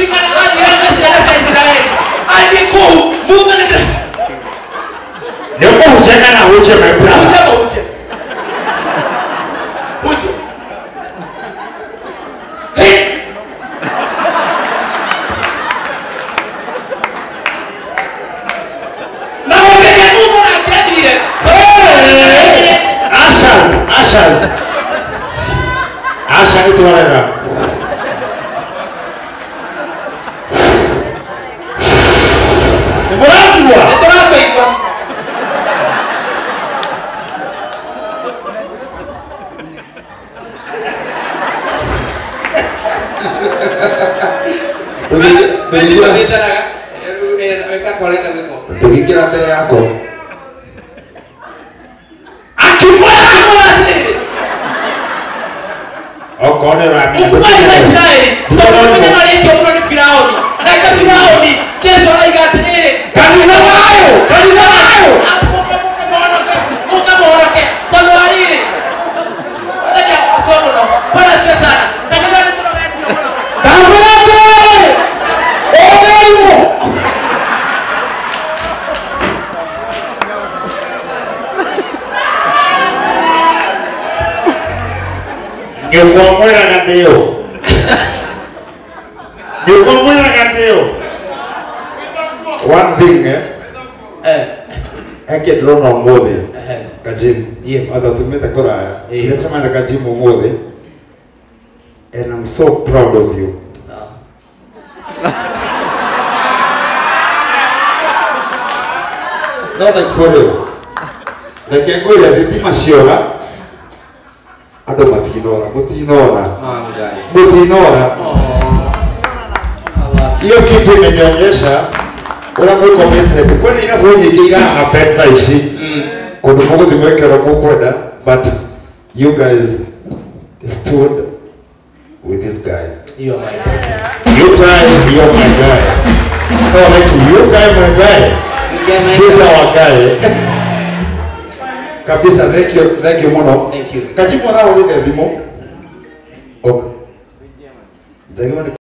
kana ajira mesera ka Israeli. Andi ko mungu ne. Ndio ucheka na uche my brother. Uche. Uche. Hey. Na wewe mungu na kadire. Ashas. Asha ni tuarega. Murajua. Etorapa. Tukikira mbele yako. Akimwona Okone rami. Ukubali Israeli. Tunaona malekio kwa Firauni. Na kwa Firauni, Yesu anaigatirire. Kanina wayo. Ukamwona Tanwariri. Wadaka asomo no. Bwana sio sana. Kanina ni tunaweka mno. Tanwariri. Omerimo. Nyukomwera gateo. One thing eke drona mode. Kajim. Yes. Ata tumeta koraya. Nasema na Kajim mode. And I'm so proud of you. Not like for you. The kengo ya vitima siola. Ado mutinora. Hiyo kitu imenionyesha ule commented kwani inafanyika hapa ici kuna mmoja nimewekera mkoda but you guys stood with this guy. You are my brother. You guys, you are my guy. Oh, like you guy my guy. This is our guy. Kabisa, thank you mono. Thank you. Kajim wana ulinde vimo. Okay.